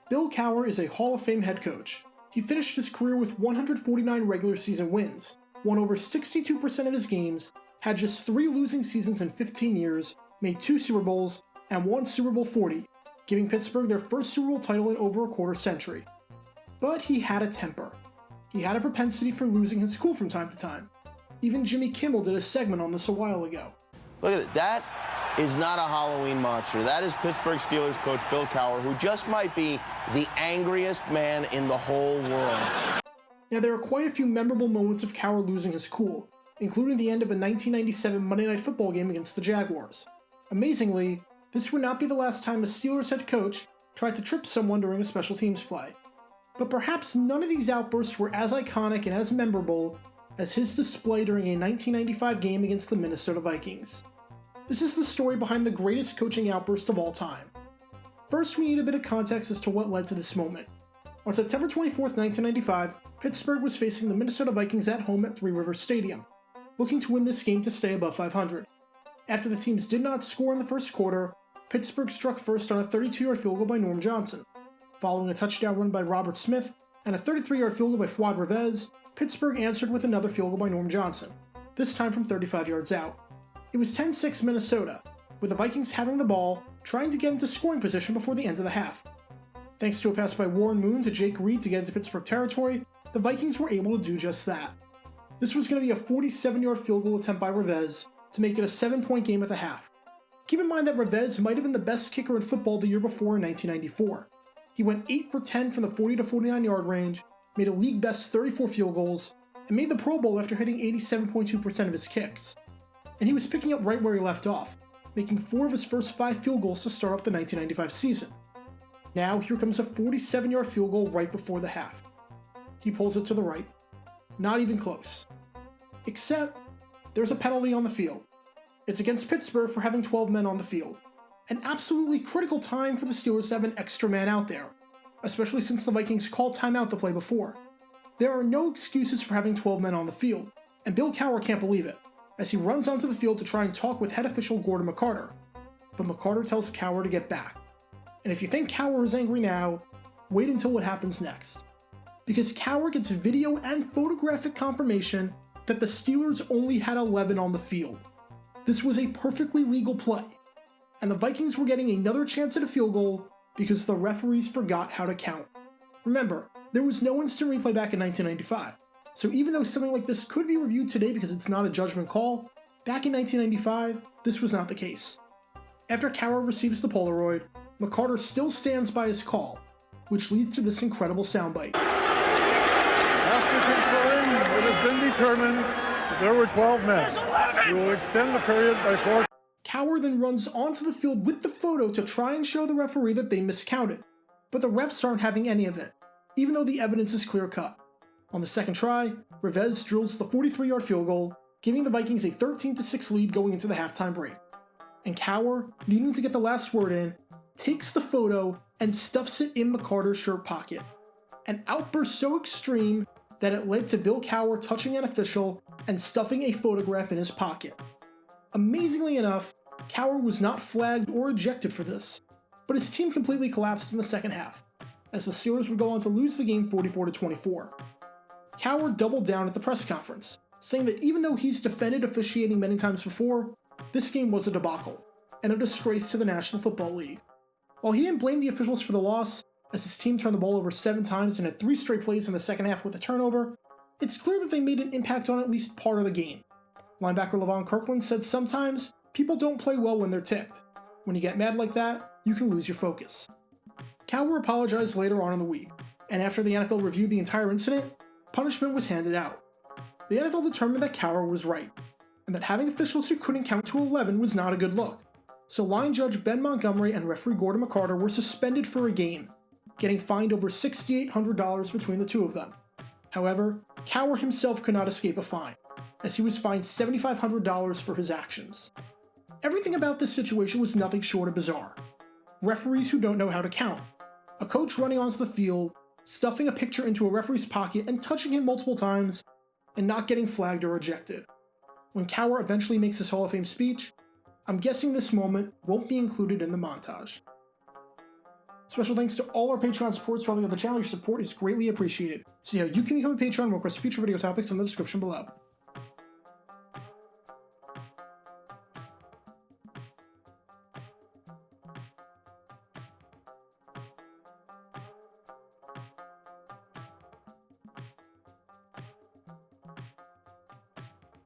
Bill Cowher is a Hall of Fame head coach. He finished his career with 149 regular season wins, won over 62% of his games, had just 3 losing seasons in 15 years, made 2 Super Bowls, and won Super Bowl 40, giving Pittsburgh their first Super Bowl title in over a quarter century. But he had a temper. He had a propensity for losing his cool from time to time. Even Jimmy Kimmel did a segment on this a while ago. Look at it. That is not a Halloween monster. That is Pittsburgh Steelers coach Bill Cowher, who just might be the angriest man in the whole world. Now, there are quite a few memorable moments of Cowher losing his cool, including the end of a 1997 Monday Night Football game against the Jaguars. Amazingly, this would not be the last time a Steelers head coach tried to trip someone during a special teams play. But perhaps none of these outbursts were as iconic and as memorable as his display during a 1995 game against the Minnesota Vikings. This is the story behind the greatest coaching outburst of all time. First, we need a bit of context as to what led to this moment. On September 24, 1995, Pittsburgh was facing the Minnesota Vikings at home at Three Rivers Stadium, looking to win this game to stay above 500. After the teams did not score in the first quarter, Pittsburgh struck first on a 32-yard field goal by Norm Johnson. Following a touchdown run by Robert Smith and a 33-yard field goal by Fuad Reveiz, Pittsburgh answered with another field goal by Norm Johnson, this time from 35 yards out. It was 10-6 Minnesota, with the Vikings having the ball, trying to get into scoring position before the end of the half. Thanks to a pass by Warren Moon to Jake Reed to get into Pittsburgh territory, the Vikings were able to do just that. This was going to be a 47-yard field goal attempt by Reveiz to make it a 7-point game at the half. Keep in mind that Reveiz might have been the best kicker in football the year before in 1994. He went 8 for 10 from the 40 to 49 yard range, made a league-best 34 field goals, and made the Pro Bowl after hitting 87.2% of his kicks. And he was picking up right where he left off, making 4 of his first 5 field goals to start off the 1995 season. Now here comes a 47-yard field goal right before the half. He pulls it to the right. Not even close. Except, there's a penalty on the field. It's against Pittsburgh for having 12 men on the field. An absolutely critical time for the Steelers to have an extra man out there, especially since the Vikings called timeout the play before. There are no excuses for having 12 men on the field, and Bill Cowher can't believe it, as he runs onto the field to try and talk with head official Gordon McCarter. But McCarter tells Cowher to get back. And if you think Cowher is angry now, wait until what happens next. Because Cowher gets video and photographic confirmation that the Steelers only had 11 on the field. This was a perfectly legal play, and the Vikings were getting another chance at a field goal because the referees forgot how to count. Remember, there was no instant replay back in 1995, so even though something like this could be reviewed today because it's not a judgment call, back in 1995, this was not the case. After Cowher receives the Polaroid, McCarter still stands by his call, which leads to this incredible soundbite. After conferring, it has been determined that there were 12 men. We will extend the period by 4. Cowher then runs onto the field with the photo to try and show the referee that they miscounted, but the refs aren't having any of it, even though the evidence is clear-cut. On the second try, Reveiz drills the 43-yard field goal, giving the Vikings a 13-6 lead going into the halftime break. And Cowher, needing to get the last word in, takes the photo and stuffs it in McCarter's shirt pocket. An outburst so extreme that it led to Bill Cowher touching an official and stuffing a photograph in his pocket. Amazingly enough, Cowher was not flagged or ejected for this, but his team completely collapsed in the second half, as the Steelers would go on to lose the game 44-24. Cowher doubled down at the press conference, saying that even though he's defended officiating many times before, this game was a debacle, and a disgrace to the National Football League. While he didn't blame the officials for the loss, as his team turned the ball over 7 times and had 3 straight plays in the second half with a turnover, it's clear that they made an impact on at least part of the game. Linebacker Levon Kirkland said sometimes people don't play well when they're ticked. When you get mad like that, you can lose your focus. Cowher apologized later on in the week, and after the NFL reviewed the entire incident, punishment was handed out. The NFL determined that Cowher was right, and that having officials who couldn't count to 11 was not a good look. So line judge Ben Montgomery and referee Gordon McCarter were suspended for a game, getting fined over $6,800 between the two of them. However, Cowher himself could not escape a fine, as he was fined $7,500 for his actions. Everything about this situation was nothing short of bizarre. Referees who don't know how to count, a coach running onto the field, stuffing a picture into a referee's pocket and touching him multiple times, and not getting flagged or ejected. When Cowher eventually makes his Hall of Fame speech, I'm guessing this moment won't be included in the montage. Special thanks to all our Patreon supporters for helping out the channel. Your support is greatly appreciated. See how you can become a patron and request future video topics in the description below.